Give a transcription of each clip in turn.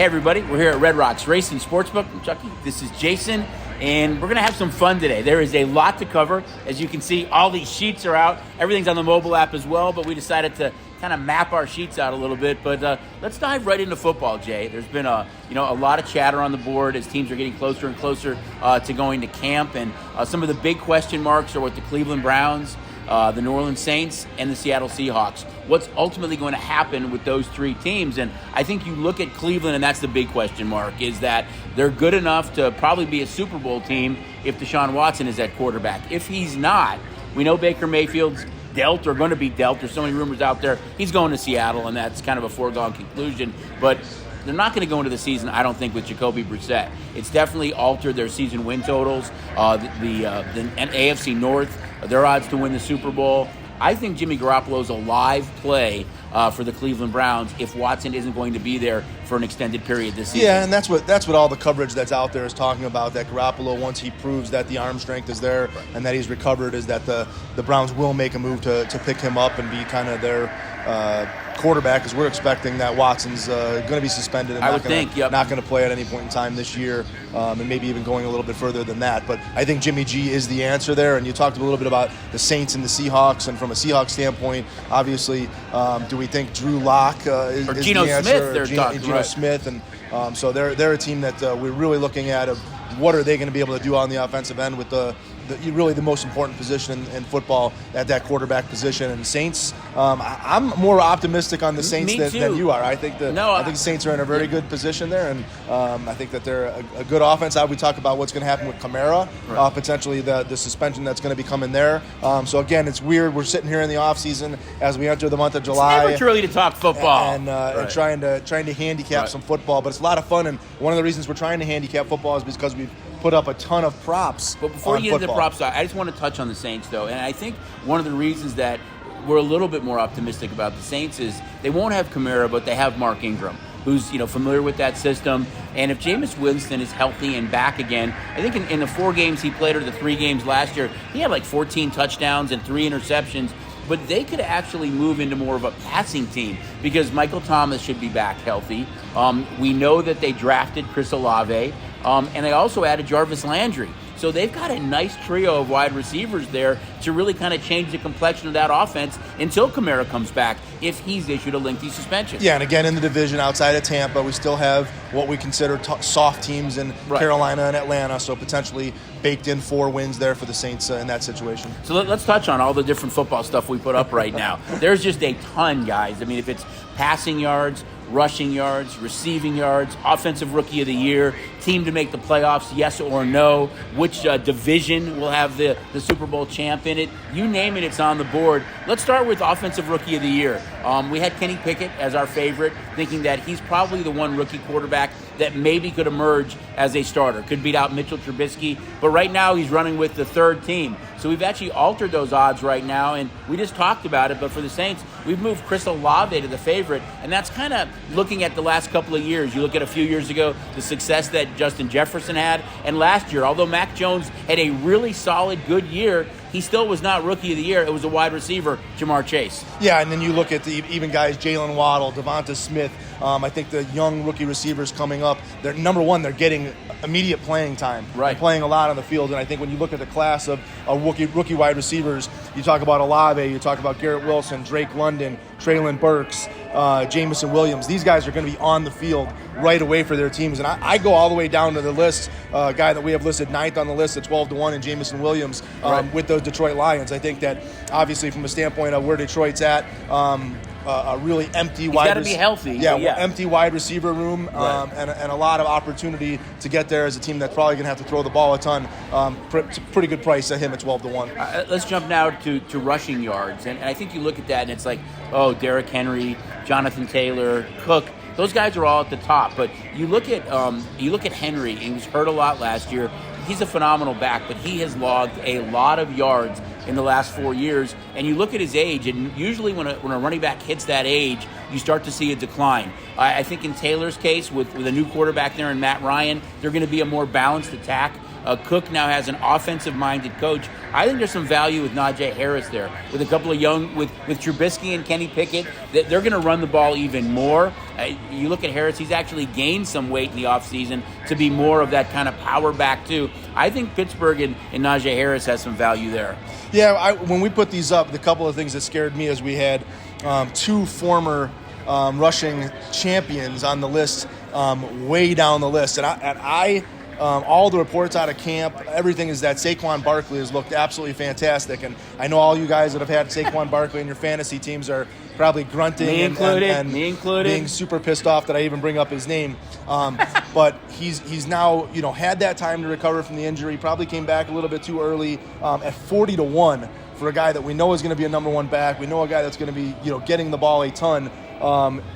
Hey everybody, we're here at Red Rocks Racing Sportsbook. I'm Chucky, this is Jason, and we're going to have some fun today. There is a lot to cover. As you can see, all these sheets are out. Everything's on the mobile app as well, but we decided to kind of map our sheets out a little bit. But let's dive right into football, Jay. There's been a lot of chatter on the board as teams are getting closer and closer to going to camp, and some of the big question marks are with the Cleveland Browns, the New Orleans Saints, and the Seattle Seahawks. What's ultimately going to happen with those three teams? And I think you look at Cleveland, and that's the big question mark, is that they're good enough to probably be a Super Bowl team if Deshaun Watson is at quarterback. If he's not, we know Baker Mayfield's dealt or going to be dealt. There's so many rumors out there. He's going to Seattle, and that's kind of a foregone conclusion. But they're not going to go into the season, I don't think, with Jacoby Brissett. It's definitely altered their season win totals. The AFC North, their odds to win the Super Bowl. I think Jimmy Garoppolo's a live play for the Cleveland Browns if Watson isn't going to be there for an extended period this season. Yeah, and that's what all the coverage that's out there is talking about, that Garoppolo, once he proves that the arm strength is there and that he's recovered, is that the Browns will make a move to pick him up and be kind of their quarterback, because we're expecting that Watson's going to be suspended and not going to play at any point in time this year, and maybe even going a little bit further than that. But I think Jimmy G is the answer there. And you talked a little bit about the Saints and the Seahawks, and from a Seahawks standpoint, obviously, do we think Drew Lock is Geno the answer? Smith, Geno Smith, and so they're a team that we're really looking at of what are they going to be able to do on the offensive end with really the most important position in football at that quarterback position. And Saints, I'm more optimistic on the Saints than you are. I think the Saints are in a very good position there, and I think that they're a good offense. We talk about what's going to happen with Kamara, potentially the suspension that's going to be coming there. So again, it's weird. We're sitting here in the offseason as we enter the month of July. It's never too early to talk football. And trying to handicap some football. But it's a lot of fun, and one of the reasons we're trying to handicap football is because we've put up a ton of props. But before you get into the props, I just want to touch on the Saints, though. And I think one of the reasons that we're a little bit more optimistic about the Saints is they won't have Kamara, but they have Mark Ingram, who's familiar with that system. And if Jameis Winston is healthy and back again, I think in the 4 games he played, or the 3 games last year, he had like 14 touchdowns and 3 interceptions. But they could actually move into more of a passing team because Michael Thomas should be back healthy. We know that they drafted Chris Olave, and they also added Jarvis Landry. So they've got a nice trio of wide receivers there to really kind of change the complexion of that offense until Kamara comes back, if he's issued a lengthy suspension. Yeah, and again, in the division outside of Tampa, we still have what we consider soft teams in Carolina and Atlanta, so potentially baked in 4 wins there for the Saints in that situation. So let's touch on all the different football stuff we put up right now. There's just a ton, guys. I mean, if it's passing yards, rushing yards, receiving yards, offensive rookie of the year, team to make the playoffs, yes or no, which division will have the Super Bowl champ in it, you name it, it's on the board. Let's start with offensive rookie of the year. We had Kenny Pickett as our favorite, thinking that he's probably the one rookie quarterback that maybe could emerge as a starter, could beat out Mitchell Trubisky, but right now he's running with the 3rd team. So we've actually altered those odds right now, and we just talked about it, but for the Saints, we've moved Chris Olave to the favorite, and that's kind of looking at the last couple of years. You look at a few years ago, the success that Justin Jefferson had, and last year, although Mac Jones had a really solid, good year, he still was not rookie of the year. It was a wide receiver, Jamar Chase. Yeah, and then you look at even guys, Jalen Waddle, Devonta Smith. I think the young rookie receivers coming up, they're number one, they're getting immediate playing time. They're playing a lot on the field. And I think when you look at the class of rookie wide receivers, you talk about Olave, you talk about Garrett Wilson, Drake London, Traylon Burks, Jameson Williams. These guys are going to be on the field right away for their teams. And I go all the way down to the list, guy that we have listed 9th on the list at 12-1 in Jameson Williams with those Detroit Lions. I think that obviously from a standpoint of where Detroit's at, a really empty empty wide receiver room, and a lot of opportunity to get there as a team that's probably going to have to throw the ball a ton. It's a pretty good price at him at 12-1. Let's jump now to rushing yards, and I think you look at that and it's like, Derrick Henry, Jonathan Taylor, Cook. Those guys are all at the top, but you look at Henry. He was hurt a lot last year. He's a phenomenal back, but he has logged a lot of yards in the last 4 years. And you look at his age, and usually when a running back hits that age, you start to see a decline. I think in Taylor's case, with a new quarterback there in Matt Ryan, they're going to be a more balanced attack. Cook now has an offensive-minded coach. I think there's some value with Najee Harris there, with a couple of young, with Trubisky and Kenny Pickett. They're going to run the ball even more. You look at Harris; he's actually gained some weight in the offseason to be more of that kind of power back too. I think Pittsburgh and Najee Harris has some value there. Yeah, when we put these up, the couple of things that scared me is we had two former rushing champions on the list, way down the list, and I all the reports out of camp, everything is that Saquon Barkley has looked absolutely fantastic, and I know all you guys that have had Saquon Barkley in your fantasy teams are probably grunting me included, being super pissed off that I even bring up his name. But he's now had that time to recover from the injury. Probably came back a little bit too early at 40-1 for a guy that we know is going to be a number one back. We know a guy that's going to be getting the ball a ton.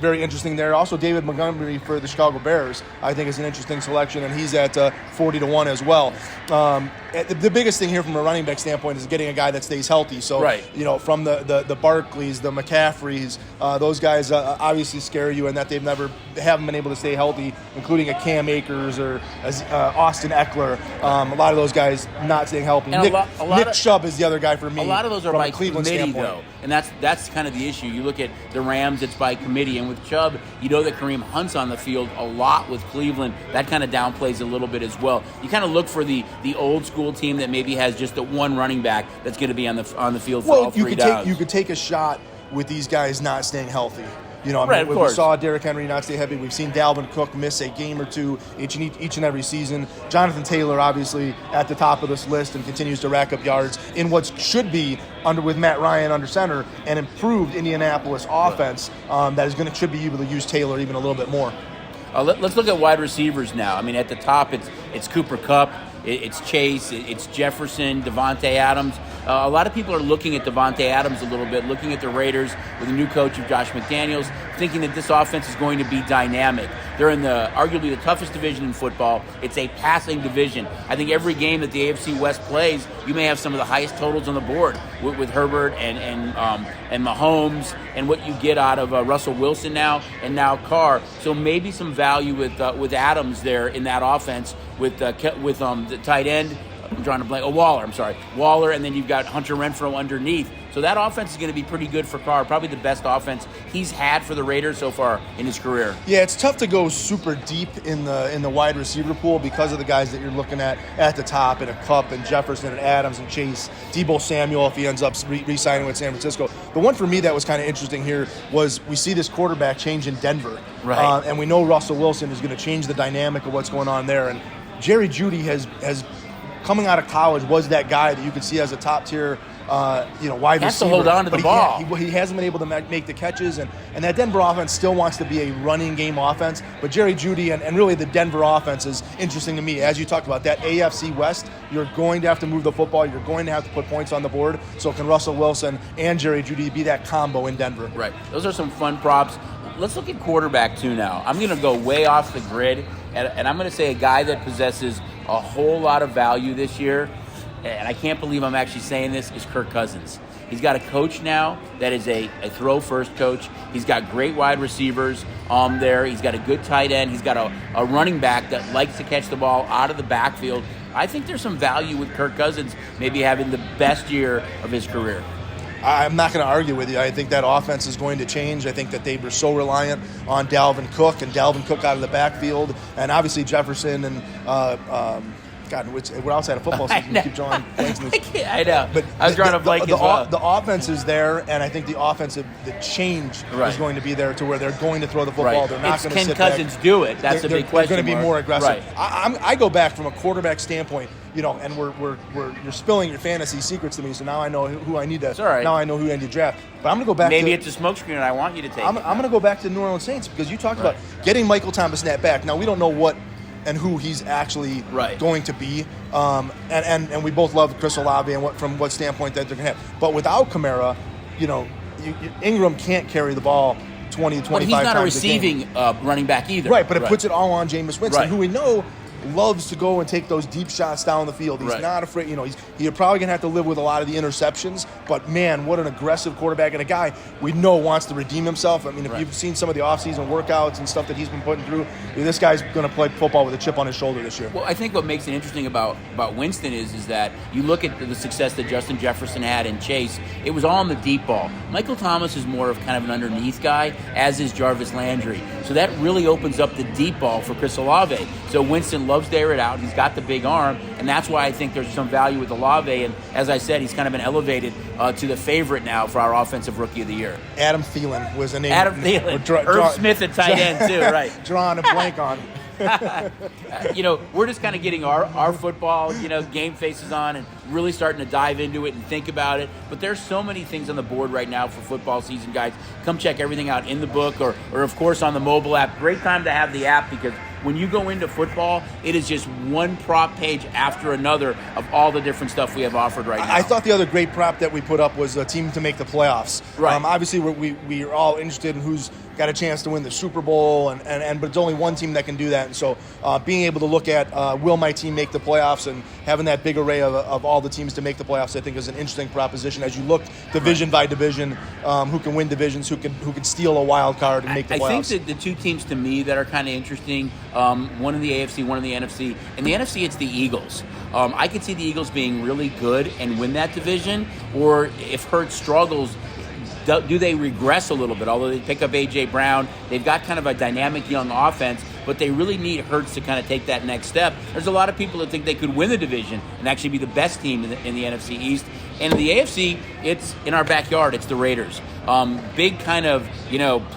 Very interesting there. Also, David Montgomery for the Chicago Bears, I think, is an interesting selection, and he's at 40-1 as well. The biggest thing here from a running back standpoint is getting a guy that stays healthy. So, right. From the Barkleys, the McCaffreys, those guys obviously scare you in that haven't been able to stay healthy, including a Cam Akers or Austin Eckler. A lot of those guys not staying healthy. Nick Chubb is the other guy for me. A lot of those are by Cleveland committee, standpoint. though. And that's kind of the issue. You look at the Rams, it's by committee. And with Chubb, you know that Kareem Hunt's on the field a lot with Cleveland. That kind of downplays a little bit as well. You kind of look for the old school team that maybe has just a one running back that's going to be on the field for all three downs. You could take a shot with these guys not staying healthy. We saw Derrick Henry not stay healthy. We've seen Dalvin Cook miss a game or two each and every season. Jonathan Taylor, obviously, at the top of this list and continues to rack up yards in what should be with Matt Ryan under center, an improved Indianapolis offense that should be able to use Taylor even a little bit more. Let's look at wide receivers now. I mean, at the top, it's Cooper Kupp, it's Chase, it's Jefferson, Devontae Adams. A lot of people are looking at Devontae Adams a little bit, looking at the Raiders with a new coach of Josh McDaniels, thinking that this offense is going to be dynamic. They're in arguably the toughest division in football. It's a passing division. I think every game that the AFC West plays, you may have some of the highest totals on the board with Herbert and Mahomes and what you get out of Russell Wilson now and now Carr. So maybe some value with Adams there in that offense with the tight end. I'm drawing a blank. Waller. I'm sorry. Waller, and then you've got Hunter Renfrow underneath. So that offense is going to be pretty good for Carr. Probably the best offense he's had for the Raiders so far in his career. Yeah, it's tough to go super deep in the wide receiver pool because of the guys that you're looking at the top, and a Kupp and Jefferson and Adams and Chase, Deebo Samuel if he ends up re-signing with San Francisco. The one for me that was kind of interesting here was we see this quarterback change in Denver. Right. And we know Russell Wilson is going to change the dynamic of what's going on there. And Jerry Jeudy has coming out of college was that guy that you could see as a top tier wide receiver. Has to hold on to the ball. He hasn't been able to make the catches, and that Denver offense still wants to be a running game offense. But Jerry Jeudy and really the Denver offense is interesting to me. As you talked about, that AFC West, you're going to have to move the football. You're going to have to put points on the board. So can Russell Wilson and Jerry Jeudy be that combo in Denver? Right. Those are some fun props. Let's look at quarterback, too, now. I'm going to go way off the grid, and I'm going to say a guy that possesses a whole lot of value this year, and I can't believe I'm actually saying this, is Kirk Cousins. He's got a coach now that is a throw-first coach. He's got great wide receivers there. He's got a good tight end. He's got a running back that likes to catch the ball out of the backfield. I think there's some value with Kirk Cousins maybe having the best year of his career. I'm not going to argue with you. I think that offense is going to change. I think that they were so reliant on Dalvin Cook out of the backfield, and obviously Jefferson and we're outside of football season. We keep drawing blanks. I know. But I was drawing a blank as well. The offense is there, and I think the change is going to be there to where they're going to throw the football. Right. They're not going to sit back. Can Cousins do it? That's a big question. They're going to be more aggressive. Right. I go back from a quarterback standpoint. And you're spilling your fantasy secrets to me, so now I know who I need to. Right. Now I know who I need to draft. But I'm going to go back. Maybe it's a smokescreen, and I want you to take. I'm going to go back to the New Orleans Saints because you talked about getting Michael Thomas back. Now we don't know what and who he's actually going to be, and we both love Chris Olave and from what standpoint that they're going to have. But without Kamara, Ingram can't carry the ball 20 to 25 times a game. But he's not a receiving running back either. Right, but it puts it all on Jameis Winston, who we know loves to go and take those deep shots down the field. He's not afraid. You're probably going to have to live with a lot of the interceptions, but man, what an aggressive quarterback, and a guy we know wants to redeem himself. I mean, if you've seen some of the offseason workouts and stuff that he's been putting through, this guy's going to play football with a chip on his shoulder this year. Well, I think what makes it interesting about Winston is that you look at the success that Justin Jefferson had in Chase, it was all on the deep ball. Michael Thomas is more of kind of an underneath guy, as is Jarvis Landry. So that really opens up the deep ball for Chris Olave. So Winston loves to air it out. He's got the big arm, and that's why I think there's some value with Olave. And as I said, he's kind of been elevated to the favorite now for our Offensive Rookie of the Year. Adam Thielen was the name. Adam Thielen. Irv Smith at tight end, too, right. Drawing a blank on. We're just kind of getting our football, game faces on and really starting to dive into it and think about it. But there's so many things on the board right now for football season, guys. Come check everything out in the book or of course, on the mobile app. Great time to have the app because when you go into football, it is just one prop page after another of all the different stuff we have offered right now. I thought the other great prop that we put up was a team to make the playoffs. Right. Obviously, we're all interested in who's got a chance to win the Super Bowl, but it's only one team that can do that. And so being able to look at will my team make the playoffs and having that big array of all the teams to make the playoffs, I think is an interesting proposition as you look division by division, who can win divisions, who can steal a wild card and make the playoffs. I think that the two teams to me that are kind of interesting, one in the AFC, one in the NFC. In the NFC, it's the Eagles. I could see the Eagles being really good and win that division, or if Hurts struggles, do they regress a little bit? Although they pick up A.J. Brown, they've got kind of a dynamic young offense, but they really need Hurts to kind of take that next step. There's a lot of people that think they could win the division and actually be the best team in the NFC East. And in the AFC, it's in our backyard. It's the Raiders. Big kind of,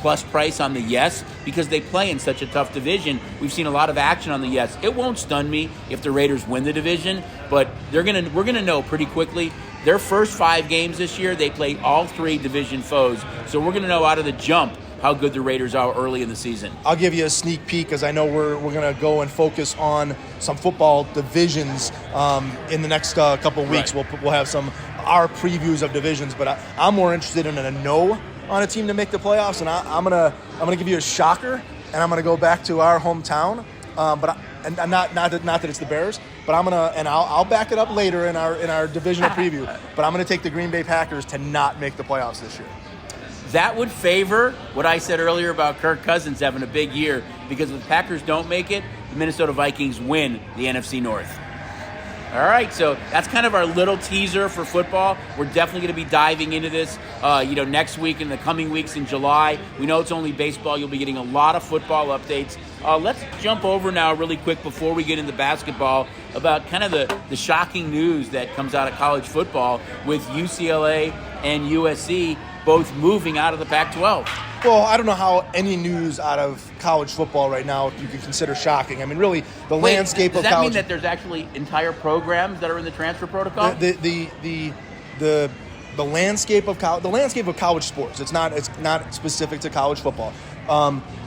plus price on the yes because they play in such a tough division. We've seen a lot of action on the yes. It won't stun me if the Raiders win the division, but we're gonna know pretty quickly. Their first 5 games this year, they played all 3 division foes. So we're going to know out of the jump how good the Raiders are early in the season. I'll give you a sneak peek because I know we're going to go and focus on some football divisions in the next couple of weeks. Right. We'll have our previews of divisions, but I'm more interested in a no on a team to make the playoffs, and I'm gonna give you a shocker, and I'm gonna go back to our hometown, but not that it's the Bears. But I'll back it up later in our divisional preview. But I'm going to take the Green Bay Packers to not make the playoffs this year. That would favor what I said earlier about Kirk Cousins having a big year because if the Packers don't make it, the Minnesota Vikings win the NFC North. All right, so that's kind of our little teaser for football. We're definitely going to be diving into this, next week and the coming weeks in July. We know it's only baseball. You'll be getting a lot of football updates. Let's jump over now really quick before we get into basketball about kind of the shocking news that comes out of college football with UCLA and USC both moving out of the Pac-12. Well, I don't know how any news out of college football right now you can consider shocking. I mean, really, landscape of college. Does that mean that there's actually entire programs that are in the transfer protocol? The landscape of college sports. It's not specific to college football.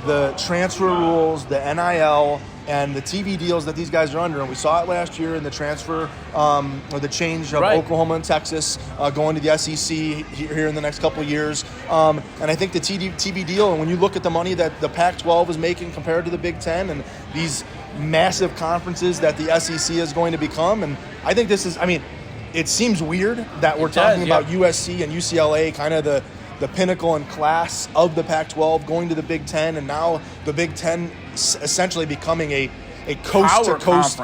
The transfer rules, the NIL, and the TV deals that these guys are under, and we saw it last year in the transfer or the change of Oklahoma and Texas going to the SEC here in the next couple of years. And I think the TV deal, and when you look at the money that the Pac-12 is making compared to the Big Ten and these massive conferences that the SEC is going to become, and I think this is, it seems weird that we're talking about USC and UCLA, kind of the pinnacle and class of the Pac-12 going to the Big Ten, and now the Big Ten essentially becoming a coast-to-coast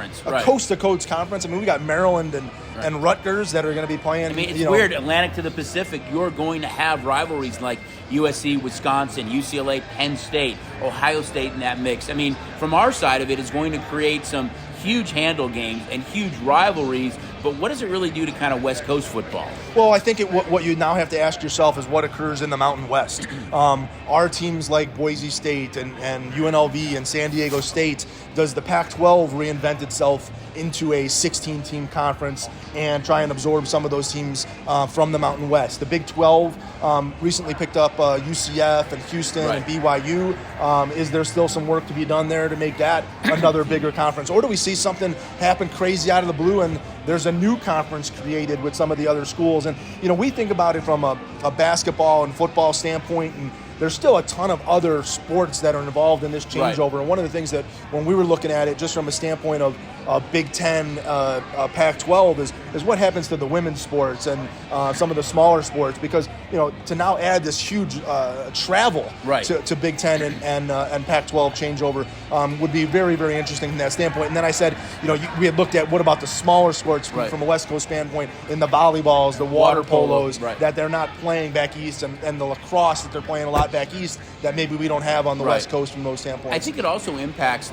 conference. I mean, we got Maryland and Rutgers that are going to be playing. It's weird. Atlantic to the Pacific, you're going to have rivalries like USC, Wisconsin, UCLA, Penn State, Ohio State in that mix. I mean, from our side of it, it's going to create some huge handle games and huge rivalries, but what does it really do to kind of West Coast football? Well, I think what you now have to ask yourself is what occurs in the Mountain West. Are teams like Boise State and UNLV and San Diego State, does the Pac-12 reinvent itself into a 16-team conference and try and absorb some of those teams from the Mountain West? The Big 12 recently picked up UCF and Houston and BYU. Is there still some work to be done there to make that another bigger conference? Or do we see something happen crazy out of the blue and there's a new conference created with some of the other schools? And, we think about it from a basketball and football standpoint, there's still a ton of other sports that are involved in this changeover. Right. And one of the things that when we were looking at it, just from a standpoint of Big Ten, Pac-12, is what happens to the women's sports and some of the smaller sports, because to now add this huge travel to Big Ten and Pac-12 changeover would be very, very interesting from that standpoint. And then I said, we had looked at what about the smaller sports from a West Coast standpoint, in the volleyballs, the water polos, that they're not playing back east, and the lacrosse that they're playing a lot back east that maybe we don't have on the West Coast from those standpoints. I think it also impacts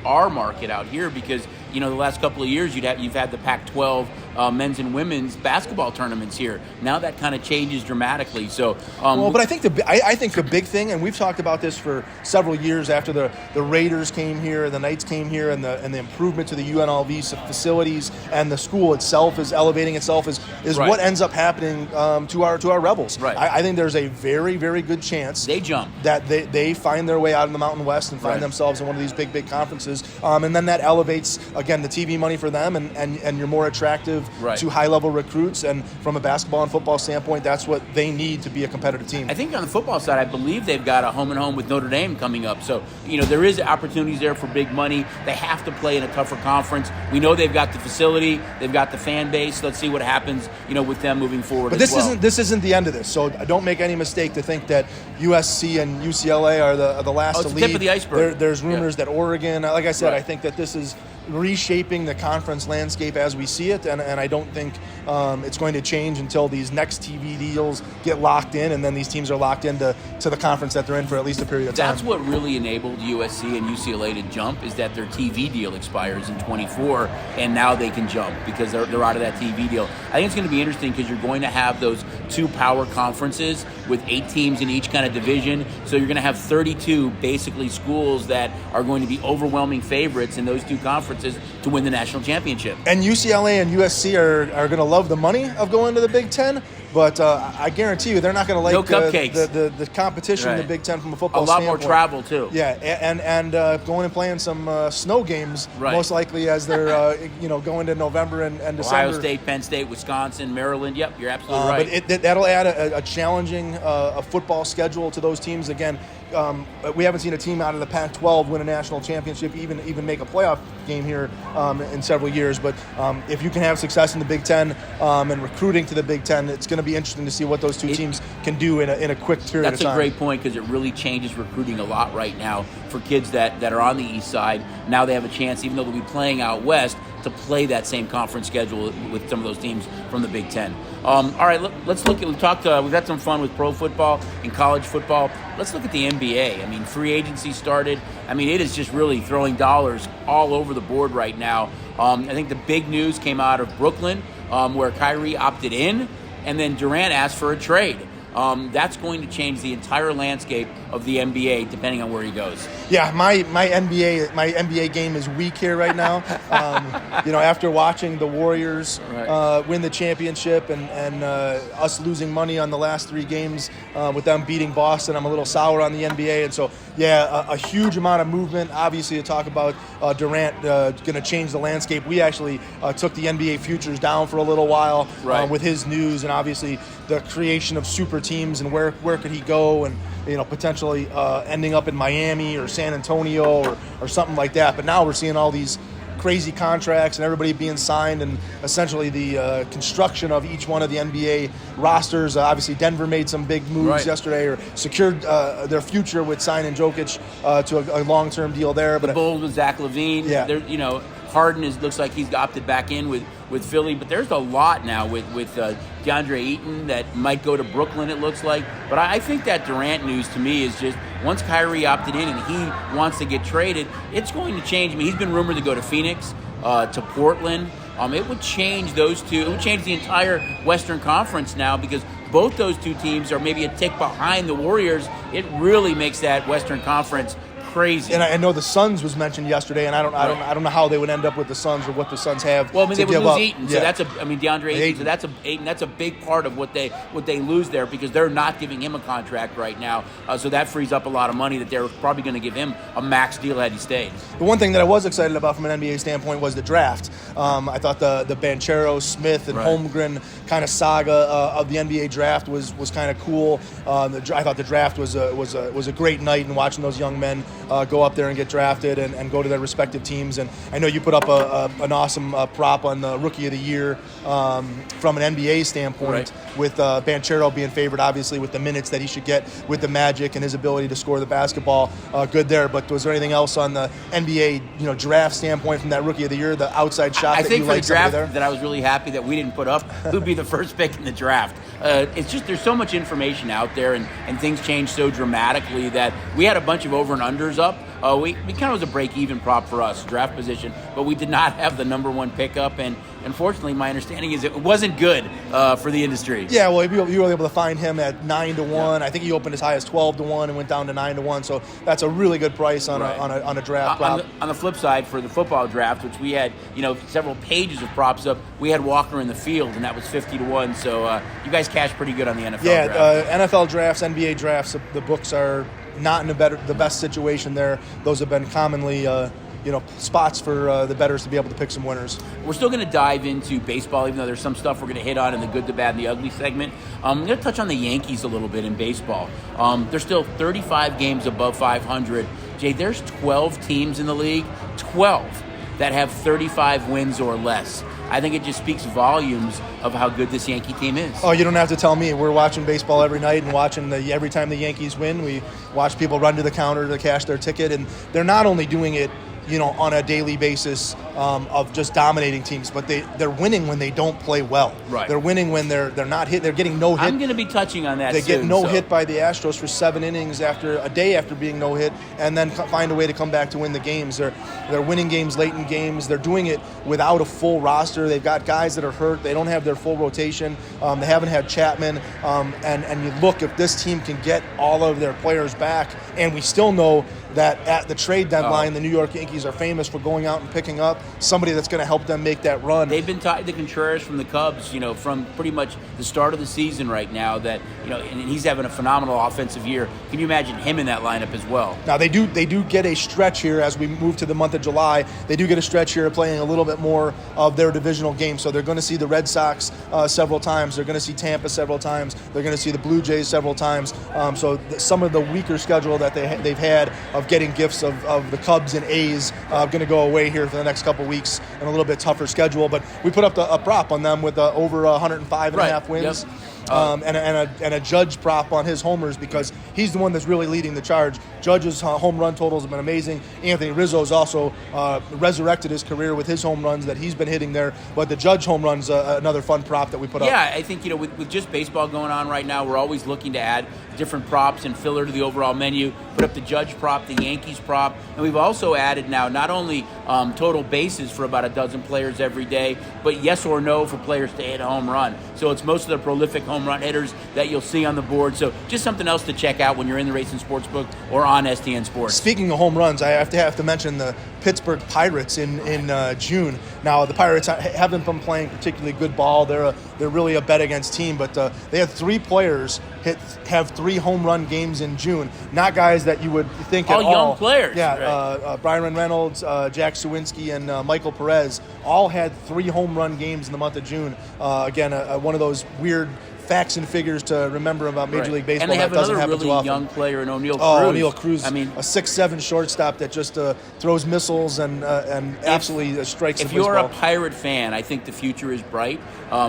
our market out here, because the last couple of years you've had the Pac-12 men's and women's basketball tournaments here. Now that kind of changes dramatically. So, but I think I think the big thing, and we've talked about this for several years after the Raiders came here, the Knights came here, and the improvement to the UNLV facilities and the school itself is elevating itself is what ends up happening to our Rebels. Right. I think there's a very, very good chance they jump, that they find their way out in the Mountain West and find themselves in one of these big conferences, and then that elevates again the TV money for them, and you're more attractive to high-level recruits. And from a basketball and football standpoint, that's what they need to be a competitive team. I think on the football side, I believe they've got a home-and-home with Notre Dame coming up. So, there is opportunities there for big money. They have to play in a tougher conference. We know they've got the facility. They've got the fan base. Let's see what happens, with them moving forward. But this isn't the end of this. So don't make any mistake to think that USC and UCLA are the last to leave. Tip of the iceberg. There's rumors that Oregon, like I said, I think that this is reshaping the conference landscape as we see it, and I don't think it's going to change until these next TV deals get locked in, and then these teams are locked into the conference that they're in for at least a period of time. That's what really enabled USC and UCLA to jump, is that their TV deal expires in 24, and now they can jump because they're out of that TV deal. I think it's going to be interesting because you're going to have those two power conferences with 8 teams in each kind of division, so you're going to have 32 basically schools that are going to be overwhelming favorites in those two conferences to win the national championship. And UCLA and USC are going to love the money of going to the Big Ten, but I guarantee you they're not going to like the competition in the Big Ten from a football standpoint. A lot more travel, too. Yeah, and going and playing some snow games, most likely, as they're going to November and December. Ohio State, Penn State, Wisconsin, Maryland. Yep, you're absolutely right. But that'll add a challenging football schedule to those teams. Again, we haven't seen a team out of the Pac-12 win a national championship, even make a playoff game here in several years. But if you can have success in the Big Ten and recruiting to the Big Ten, it's going to be interesting to see what those two teams can do in a quick period of time. That's a great point, because it really changes recruiting a lot right now for kids that are on the east side. Now they have a chance, even though they'll be playing out west, to play that same conference schedule with some of those teams from the Big Ten. All right, let's look at. We've had some fun with pro football and college football. Let's look at the NBA. I mean, free agency started. I mean, it is just really throwing dollars all over the board right now. I think the big news came out of Brooklyn, where Kyrie opted in, and then Durant asked for a trade. That's going to change the entire landscape of the NBA, depending on where he goes. Yeah, my NBA game is weak here right now. After watching the Warriors win the championship and us losing money on the last 3 games with them beating Boston, I'm a little sour on the NBA. And so, a huge amount of movement. Obviously, to talk about Durant going to change the landscape. We actually took the NBA futures down for a little while with his news, and obviously the creation of super teams and where could he go, and potentially ending up in Miami or San Antonio or something like that. But now we're seeing all these crazy contracts and everybody being signed, and essentially the construction of each one of the NBA rosters. Obviously, Denver made some big moves yesterday, or secured their future with signing Jokic to a long-term deal there. But the Bulls with Zach LaVine, Harden looks like he's opted back in with Philly, but there's a lot now with DeAndre Ayton that might go to Brooklyn, it looks like. But I think that Durant news to me is just, once Kyrie opted in and he wants to get traded, it's going to change. I mean, he's been rumored to go to Phoenix, to Portland. It would change those two. It would change the entire Western Conference now, because both those two teams are maybe a tick behind the Warriors. It really makes that Western Conference crazy. And I know the Suns was mentioned yesterday, and I don't know how they would end up with the Suns or what the Suns have. Well, I mean, to they would give lose up. Eaton, Yeah. so that's DeAndre Ayton, so that's a big part of what they lose there, because they're not giving him a contract right now. So that frees up a lot of money that they're probably going to give him a max deal had he stayed. The one thing that I was excited about from an NBA standpoint was the draft. I thought the Banchero, Smith, and Holmgren kind of saga of the NBA draft was kind of cool. I thought the draft was a great night, and watching those young men go up there and get drafted and go to their respective teams. And I know you put up an awesome prop on the Rookie of the Year from an NBA standpoint, with Banchero being favored, obviously, with the minutes that he should get with the Magic and his ability to score the basketball. Good there. But was there anything else on the NBA draft standpoint from that Rookie of the Year, the outside shot? I think for the draft that I was really happy that we didn't put up who'd be the first pick in the draft. It's just there's so much information out there, and things change so dramatically that we had a bunch of over and unders up. We kind of was a break-even prop for us, draft position, but we did not have the number one pickup, and unfortunately, my understanding is it wasn't good for the industry. Yeah, well, you were able to find him at 9-1. Yeah. I think he opened as high as 12-1 and went down to 9-1. So that's a really good price on a draft prop. On the flip side, for the football draft, which we had several pages of props up, we had Walker in the field, and that was 50-1. So you guys cashed pretty good on the NFL draft. Yeah, NFL drafts, NBA drafts, the books are not in the best situation there. Those have been commonly spots for the bettors to be able to pick some winners. We're still going to dive into baseball, even though there's some stuff we're going to hit on in the good, the bad, and the ugly segment. I'm going to touch on the Yankees a little bit in baseball. They're still 35 games above 500. Jay, there's 12 teams in the league, 12, that have 35 wins or less. I think it just speaks volumes of how good this Yankee team is. Oh, you don't have to tell me. We're watching baseball every night and watching every time the Yankees win. We watch people run to the counter to cash their ticket, and they're not only doing it on a daily basis of just dominating teams, but they're winning when they don't play well. Right. They're winning when they're not hit. They're getting no hit. I'm going to be touching on that. They get no hit by the Astros for 7 innings a day after being no hit, and then find a way to come back to win the games. They're winning games late in games. They're doing it without a full roster. They've got guys that are hurt. They don't have their full rotation. They haven't had Chapman. And you look, if this team can get all of their players back, and we still know that at the trade deadline, the New York Yankees are famous for going out and picking up somebody that's going to help them make that run. They've been tied to Contreras from the Cubs, from pretty much the start of the season right now. That and he's having a phenomenal offensive year. Can you imagine him in that lineup as well? Now they do get a stretch here as we move to the month of July. They do get a stretch here playing a little bit more of their divisional games. So they're going to see the Red Sox several times. They're going to see Tampa several times. They're going to see the Blue Jays several times. So some of the weaker schedule that they've had of getting gifts of the Cubs and A's going to go away here for the next couple weeks, and a little bit tougher schedule. But we put up a prop on them with over 105.5 wins. Yep. And a Judge prop on his homers, because he's the one that's really leading the charge. Judge's home run totals have been amazing. Anthony Rizzo's also resurrected his career with his home runs that he's been hitting there. But the Judge home run's another fun prop that we put up. Yeah, I think with just baseball going on right now, we're always looking to add different props and filler to the overall menu. Put up the Judge prop, the Yankees prop, and we've also added now not only total bases for about a dozen players every day, but yes or no for players to hit a home run. So it's most of the prolific home run hitters that you'll see on the board. So just something else to check out when you're in the Racing Sportsbook or on STN Sports. Speaking of home runs, I have to mention the Pittsburgh Pirates in June. Now the Pirates haven't been playing particularly good ball. They're really a bet against team, but they had 3 players have 3 home run games in June. Not guys that you would think all at all. Young players. Yeah, right. Byron Reynolds, Jack Sawinski, and Michael Perez all had 3 home run games in the month of June. Again, one of those weird facts and figures to remember about Major League Baseball. And they have that doesn't another happen really too often. young player in O'Neal Cruz. Oh, O'Neal Cruz. I mean, a 6'7" shortstop that just throws missiles and absolutely strikes the baseball. If you're a Pirate fan, I think the future is bright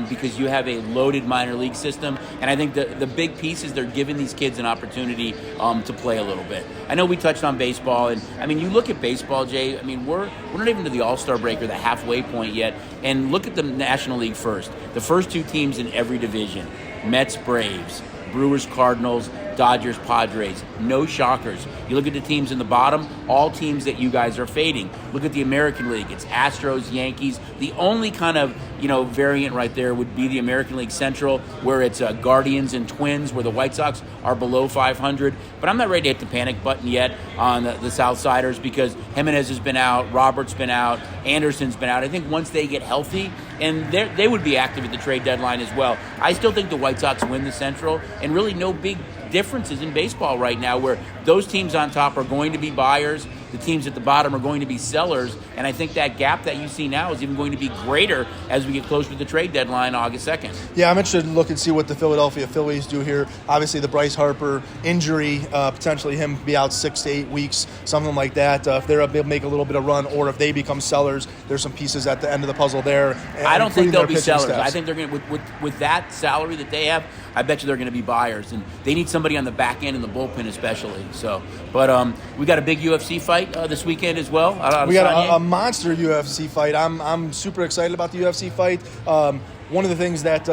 because you have a loaded minor league system, and I think the big piece is they're giving these kids an opportunity to play a little bit. I know we touched on baseball, and I mean, you look at baseball, Jay. I mean, we're not even to the All-Star break or the halfway point yet, and look at the National League first. The first 2 teams in every division. Mets, Braves, Brewers, Cardinals, Dodgers, Padres, no shockers. You look at the teams in the bottom, all teams that you guys are fading. Look at the American League. It's Astros, Yankees. The only kind of, variant right there would be the American League Central, where it's Guardians and Twins, where the White Sox are below 500. But I'm not ready to hit the panic button yet on the Southsiders, because Jimenez has been out, Robert's been out, Anderson's been out. I think once they get healthy, and they would be active at the trade deadline as well. I still think the White Sox win the Central, and really no big differences in baseball right now, where those teams on top are going to be buyers, the teams at the bottom are going to be sellers, and I think that gap that you see now is even going to be greater as we get closer to the trade deadline August 2nd. Yeah, I'm interested to look and see what the Philadelphia Phillies do here. Obviously, the Bryce Harper injury, potentially him be out 6 to 8 weeks, something like that. If they're able to make a little bit of run, or if they become sellers, there's some pieces at the end of the puzzle there. I don't think they'll be sellers. Steps. I think they're going to, with that salary that they have, I bet you they're going to be buyers, and they need somebody on the back end in the bullpen especially. So, but we got a big UFC fight this weekend as well. We got a monster UFC fight. I'm super excited about the UFC fight. One of the things that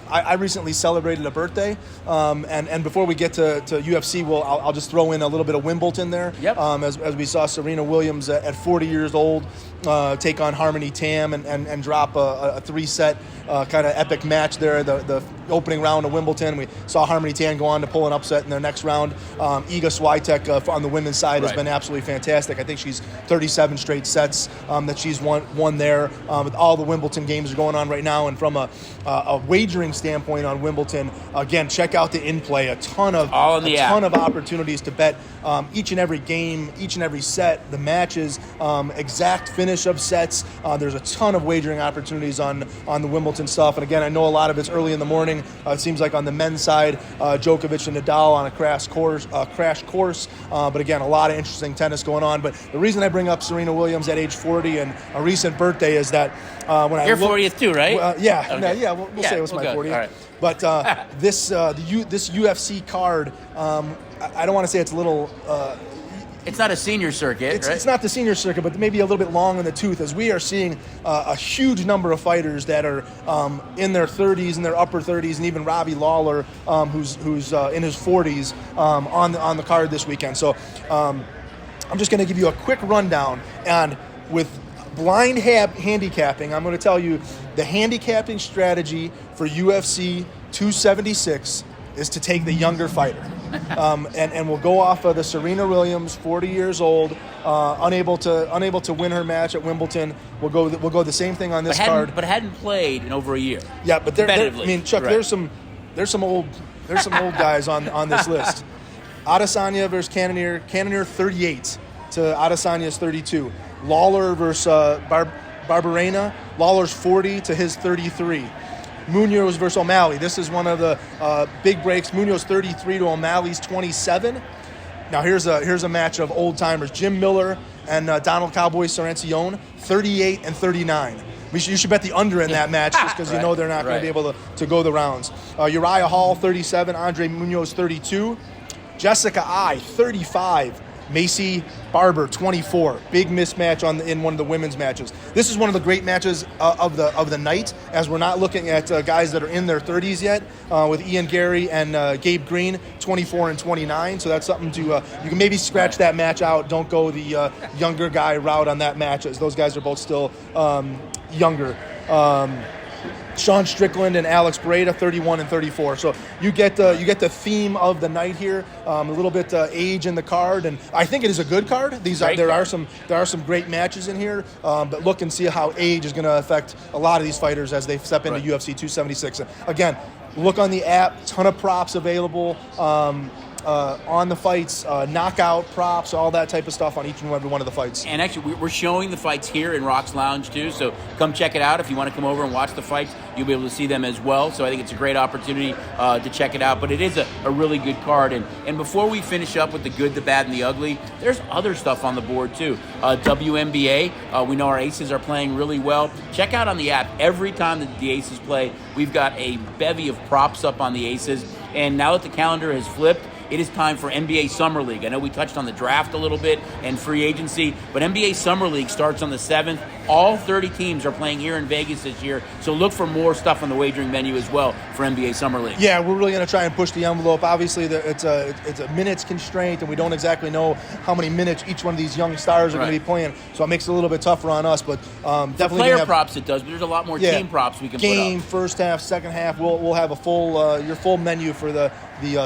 I recently celebrated a birthday, and before we get to UFC, I'll just throw in a little bit of Wimbledon there. Yep. As we saw Serena Williams at 40 years old take on Harmony Tam and drop a 3-set kind of epic match there. The opening round of Wimbledon, we saw Harmony Tam go on to pull an upset in their next round. Iga Swiatek on the women's side has been absolutely fantastic. I think she's 37 straight sets that she's won there. With all the Wimbledon games are going on right now, and from a wagering standpoint on Wimbledon, again, check out the in-play. A ton of opportunities to bet each and every game, each and every set, the matches, exact finish of sets. There's a ton of wagering opportunities on the Wimbledon stuff. And again, I know a lot of it's early in the morning. It seems like on the men's side, Djokovic and Nadal on a crash course. But again, a lot of interesting tennis going on. But the reason I bring up Serena Williams at age 40 and a recent birthday is that when I Your 40th too, right? We'll say it was my 40th. All right. But this UFC card, I don't want to say it's a little. It's not a senior circuit, right? It's not the senior circuit, but maybe a little bit long in the tooth, as we are seeing a huge number of fighters that are in their 30s, in their upper 30s, and even Robbie Lawler, who's in his 40s, on the card this weekend. So I'm just going to give you a quick rundown, and with blind handicapping, I'm going to tell you the handicapping strategy for UFC 276 is to take the younger fighter. And we'll go off of the Serena Williams, 40 years old, unable to win her match at Wimbledon. We'll go the same thing on this card. But hadn't played in over a year. Yeah, but Chuck, there's some old guys on this list. Adesanya versus Cannonier. Cannonier 38 to Adesanya's 32. Lawler versus Barberena. Lawler's 40 to his 33. Munoz versus O'Malley. This is one of the big breaks. Munoz 33 to O'Malley's 27. Now here's a match of old timers. Jim Miller and Donald Cowboy Sarancion, 38 and 39. You should bet the under in that match, just because you know they're not going to be able to go the rounds. Uriah Hall 37, Andre Munoz 32, Jessica Ai 35. Macy Barber, 24. Big mismatch in one of the women's matches. This is one of the great matches of the night, as we're not looking at guys that are in their 30s yet, with Ian Gary and Gabe Green, 24 and 29. So that's something to you can maybe scratch that match out. Don't go the younger guy route on that match, as those guys are both still younger. Sean Strickland and Alex Beretta, 31 and 34. So you get the theme of the night here. A little bit age in the card, and I think it is a good card. There are some great matches in here, but look and see how age is going to affect a lot of these fighters as they step into UFC 276. Again, look on the app. Ton of props available. On the fights, knockout props, all that type of stuff on each and every one of the fights. And actually, we're showing the fights here in Rock's Lounge too, so come check it out. If you want to come over and watch the fights, you'll be able to see them as well. So I think it's a great opportunity to check it out. But it is a really good card. And before we finish up with the good, the bad, and the ugly, there's other stuff on the board too. WNBA, we know our Aces are playing really well. Check out on the app, every time that the Aces play, we've got a bevy of props up on the Aces. And now that the calendar has flipped, it is time for NBA Summer League. I know we touched on the draft a little bit and free agency, but NBA Summer League starts on the 7th. All 30 teams are playing here in Vegas this year, so look for more stuff on the wagering menu as well for NBA Summer League. Yeah, we're really going to try and push the envelope. Obviously, it's a minutes constraint, and we don't exactly know how many minutes each one of these young stars are going to be playing, so it makes it a little bit tougher on us. But definitely player props it does, but there's a lot more team props we can put up. Game, first half, second half. We'll have a your full menu for the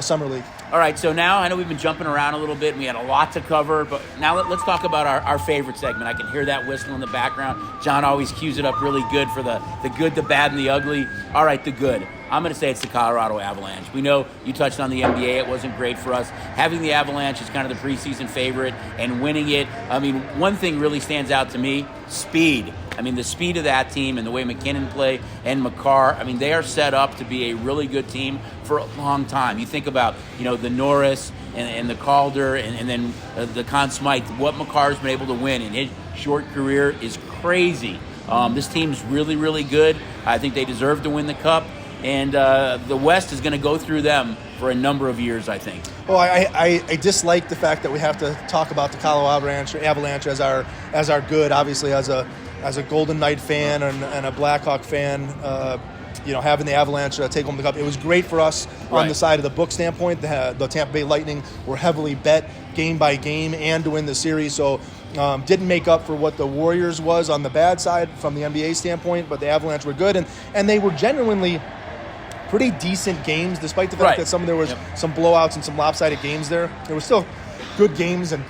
Summer League. All right, so now I know we've been jumping around a little bit, and we had a lot to cover, but now let's talk about our favorite segment. I can hear that whistle in the background. John always cues it up really good for the good, the bad, and the ugly. All right, the good. I'm going to say it's the Colorado Avalanche. We know you touched on the NBA. It wasn't great for us. Having the Avalanche is kind of the preseason favorite, and winning it, I mean, one thing really stands out to me, speed. I mean, the speed of that team and the way McKinnon play and Makar, I mean, they are set up to be a really good team for a long time. You think about, the Norris and the Calder and then the Conn Smythe, what Makar's been able to win in his short career is crazy. This team's really, really good. I think they deserve to win the Cup. And the West is going to go through them for a number of years, I think. Well, I dislike the fact that we have to talk about the Colorado Avalanche as our good. Obviously, as a Golden Knight fan and a Blackhawk fan, having the Avalanche take home the Cup, it was great for us on the side of the book standpoint. The Tampa Bay Lightning were heavily bet game by game and to win the series, so didn't make up for what the Warriors was on the bad side from the NBA standpoint, but the Avalanche were good, and they were genuinely pretty decent games, despite the fact that there was some blowouts and some lopsided games there. There were still good games, and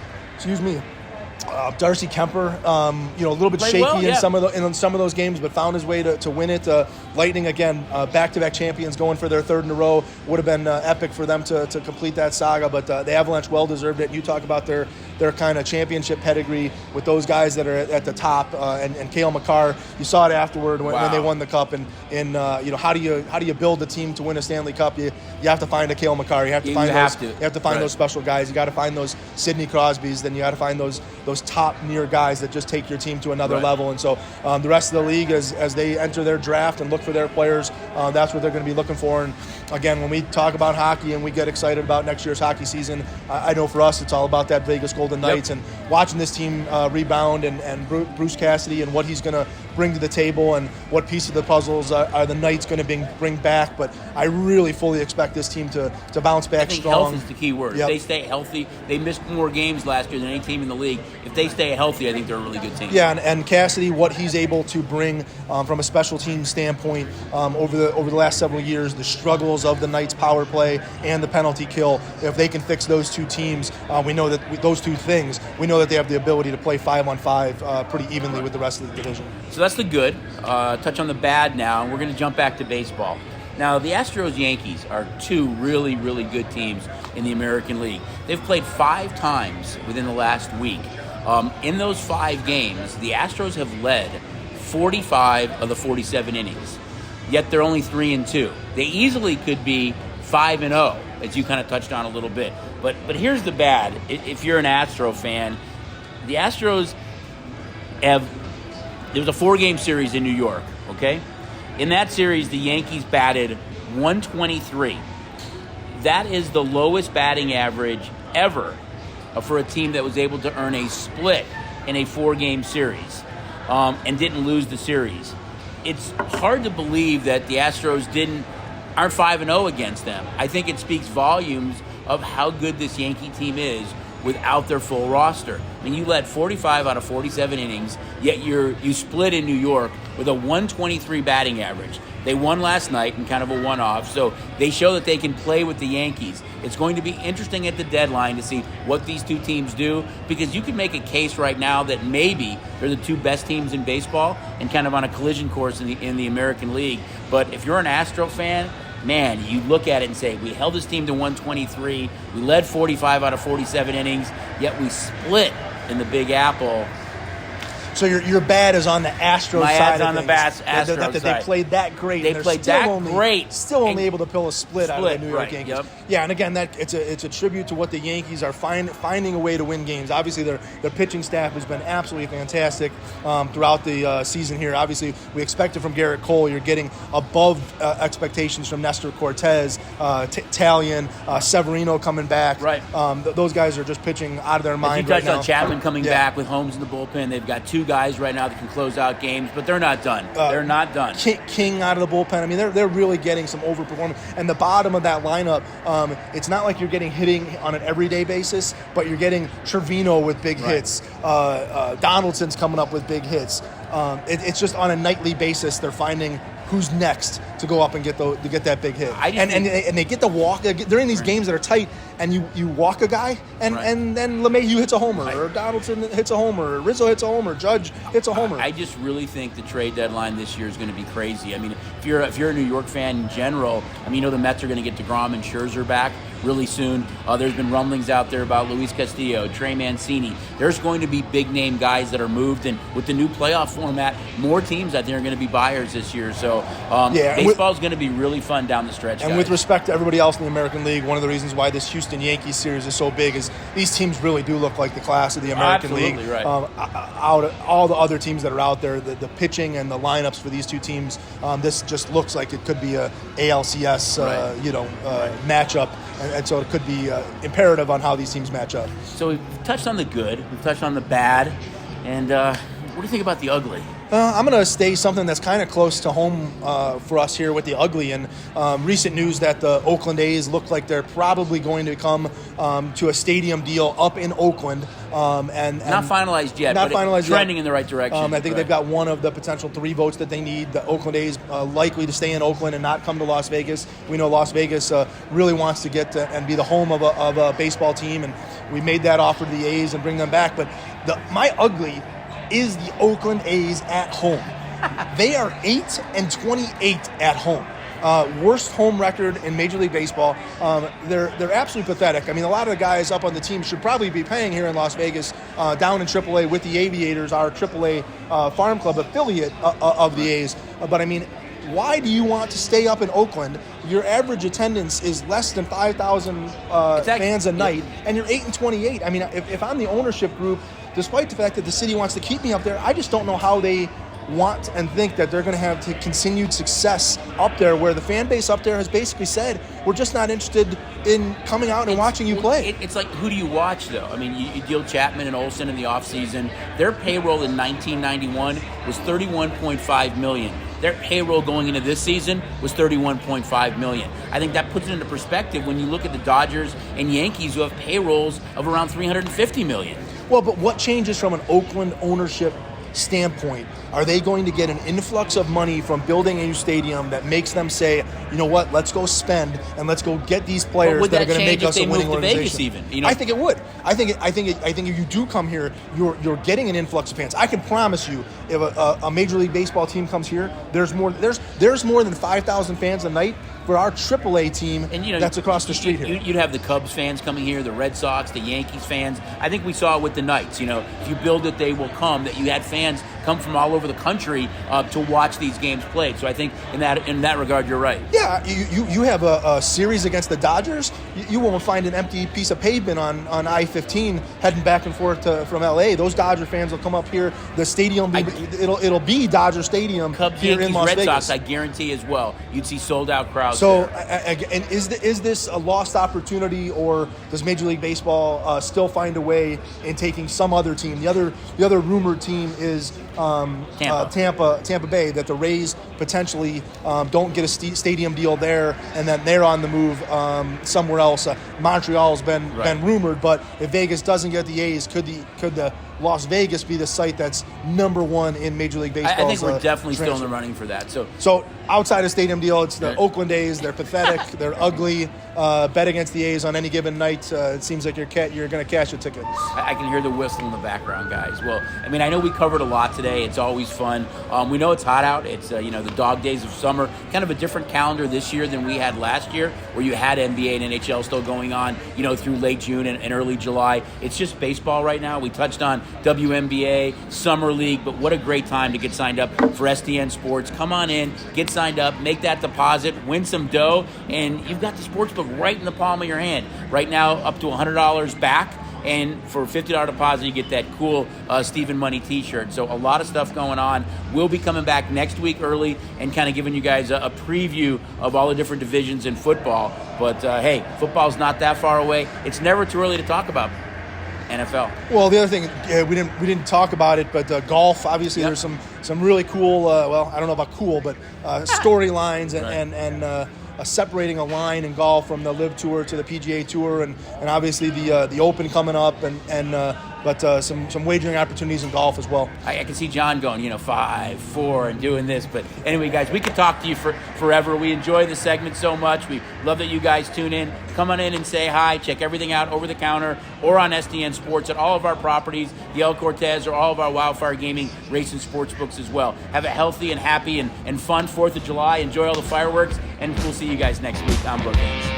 Darcy Kemper, a little bit shaky in some of those games, but found his way to win it. Lightning, again, back-to-back champions going for their third in a row. Would have been epic for them to complete that saga, but the Avalanche well-deserved it. You talk about their kind of championship pedigree with those guys that are at the top, and Cale Makar. You saw it afterward when they won the Cup, and how do you build a team to win a Stanley Cup? You have to find a Cale Makar. You have to find those special guys. You got to find those Sidney Crosbys. Then you got to find those top near guys that just take your team to another level. And so the rest of the league, as they enter their draft and look for their players, that's what they're going to be looking for. And again, when we talk about hockey and we get excited about next year's hockey season, I know for us it's all about that Vegas Golden Knights and watching this team rebound and Bruce Cassidy and what he's going to bring to the table and what piece of the puzzles are the Knights going to bring back. But I really fully expect this team to bounce back strong. Health is the key word. If they stay healthy, they missed more games last year than any team in the league. If they stay healthy, I think they're a really good team. Yeah, and Cassidy, what he's able to bring from a special team standpoint over the last several years, the struggles of the Knights power play and the penalty kill. If they can fix those two teams, we know that those two things, we know that they have the ability to play 5-on-5 pretty evenly with the rest of the division. So that's the good. Touch on the bad now, and we're going to jump back to baseball. Now, the Astros-Yankees are two really, really good teams in the American League. They've played 5 times within the last week. In those 5 games, the Astros have led 45 of the 47 innings, yet they're only 3-2. They easily could be 5-0, as you kind of touched on a little bit. But here's the bad. If you're an Astro fan, the Astros there was a 4-game series in New York, okay? In that series, the Yankees batted 123. That is the lowest batting average ever for a team that was able to earn a split in a 4-game series and didn't lose the series. It's hard to believe that the Astros aren't 5-0 against them. I think it speaks volumes of how good this Yankee team is without their full roster. I mean, you led 45 out of 47 innings, yet you split in New York with a 123 batting average. They won last night in kind of a one-off, so they show that they can play with the Yankees. It's going to be interesting at the deadline to see what these two teams do, because you can make a case right now that maybe they're the 2 best teams in baseball and kind of on a collision course in the American League. But if you're an Astro fan, man, you look at it and say, we held this team to 123, we led 45 out of 47 innings, yet we split in the Big Apple. So your bad is on the Astros My side ad's of on the things. Astros that they side. played that great. They and they're played still that only, great. Still only able to pull a split out of the New York right, Yankees. Yep. Yeah, and again, it's a tribute to what the Yankees are finding a way to win games. Obviously, their pitching staff has been absolutely fantastic throughout the season here. Obviously, we expected from Garrett Cole. You're getting above expectations from Nestor Cortez, Talion, Severino coming back. Right. Those guys are just pitching out of their mind right now. You touched on Chapman coming back with Holmes in the bullpen. They've got 2 guys right now that can close out games, but they're not done. They're not done. King out of the bullpen. I mean, they're really getting some overperformance. And the bottom of that lineup, it's not like you're getting hitting on an everyday basis, but you're getting Trevino with big hits. Donaldson's coming up with big hits. It's just on a nightly basis they're finding who's next to go up and get that big hit. And they get the walk. They're in these games that are tight, and you walk a guy, and then LeMahieu hits a homer, or Donaldson hits a homer, or Rizzo hits a homer, Judge hits a homer. I just really think the trade deadline this year is going to be crazy. I mean, if you're a New York fan in general, I mean, the Mets are going to get DeGrom and Scherzer back really soon. There's been rumblings out there about Luis Castillo, Trey Mancini. There's going to be big-name guys that are moved, and with the new playoff format, more teams I think are going to be buyers this year. So baseball is going to be really fun down the stretch. And with respect to everybody else in the American League, one of the reasons why this Houston Yankees series is so big is these teams really do look like the class of the American League. Right. Out of all the other teams that are out there, the pitching and the lineups for these two teams, this just looks like it could be a ALCS matchup. And so it could be imperative on how these teams match up. So we've touched on the good, we've touched on the bad, and what do you think about the ugly? I'm going to stay something that's kind of close to home for us here with the ugly. And recent news that the Oakland A's look like they're probably going to come to a stadium deal up in Oakland. And not finalized yet, but trending in the right direction. I think they've got one of the potential 3 votes that they need. The Oakland A's likely to stay in Oakland and not come to Las Vegas. We know Las Vegas really wants to get to and be the home of a baseball team, and we made that offer to the A's and bring them back. But my ugly is the Oakland A's at home. They are 8-28 at home. Worst home record in Major League Baseball. They're absolutely pathetic. I mean, a lot of the guys up on the team should probably be playing here in Las Vegas, down in AAA with the Aviators, our AAA farm club affiliate of the A's. But I mean, why do you want to stay up in Oakland? Your average attendance is less than 5,000 fans a night, and you're 8-28. I mean, if I'm the ownership group, despite the fact that the city wants to keep me up there, I just don't know how they want and think that they're going to have continued success up there, where the fan base up there has basically said, we're just not interested in coming out and watching you play. It's like, who do you watch, though? I mean, you deal Chapman and Olsen in the offseason. Their payroll in 1991 was $31.5 million. Their payroll going into this season was $31.5 million. I think that puts it into perspective when you look at the Dodgers and Yankees, who have payrolls of around $350 million. Well, but what changes from an Oakland ownership standpoint? Are they going to get an influx of money from building a new stadium that makes them say, you know what, let's go spend and let's go get these players that are going to make us a winning organization? Even, you know? I think it would. I think if you do come here, you're getting an influx of fans. I can promise you, if a Major League Baseball team comes here, there's more than 5,000 fans a night for our AAA team, and that's across the street here. You'd have the Cubs fans coming here, the Red Sox, the Yankees fans. I think we saw it with the Knights. If you build it, they will come. That you had fans come from all over the country to watch these games played. So I think in that regard, you're right. Yeah, you have a series against the Dodgers. You won't find an empty piece of pavement on I-15 heading back and forth from LA. Those Dodger fans will come up here. The stadium, it'll be Dodger Stadium Cubs, here Yankees, in Las Red Vegas. Sox, I guarantee as well. You'd see sold out crowds. So, there. and is this a lost opportunity, or does Major League Baseball still find a way in taking some other team? The other rumored team is Tampa Bay, that the Rays potentially don't get a stadium deal there, and then they're on the move somewhere else. Montreal's been rumored, but if Vegas doesn't get the A's, could the Las Vegas be the site that's number one in Major League Baseball? I think we're definitely still in the running for that. So outside of stadium deal, it's the Oakland A's. They're pathetic. They're ugly. Bet against the A's on any given night. It seems like you're going to cash a ticket. I can hear the whistle in the background, guys. Well, I mean, I know we covered a lot today. It's always fun. We know it's hot out. It's the dog days of summer. Kind of a different calendar this year than we had last year, where you had NBA and NHL still going on, through late June and early July. It's just baseball right now. We touched on WNBA, Summer League, but what a great time to get signed up for STN Sports. Come on in, get signed up, make that deposit, win some dough, and you've got the sportsbook right in the palm of your hand. Right now, up to $100 back. And for a $50 deposit, you get that cool Stephen Money t-shirt. So a lot of stuff going on. We'll be coming back next week early and kind of giving you guys a preview of all the different divisions in football. But, hey, football's not that far away. It's never too early to talk about NFL. Well, the other thing, we didn't talk about it, but golf, obviously there's some really cool, well, I don't know about cool, but storylines and separating a line in golf from the LIV Tour to the PGA Tour, and obviously the Open coming up, but some wagering opportunities in golf as well. I can see John going, 5, 4, and doing this. But anyway, guys, we could talk to you forever. We enjoy the segment so much. We love that you guys tune in. Come on in and say hi. Check everything out over the counter or on STN Sports at all of our properties, the El Cortez, or all of our Wildfire Gaming racing sports books as well. Have a healthy and happy and fun 4th of July. Enjoy all the fireworks, and we'll see you guys next week on Bookends.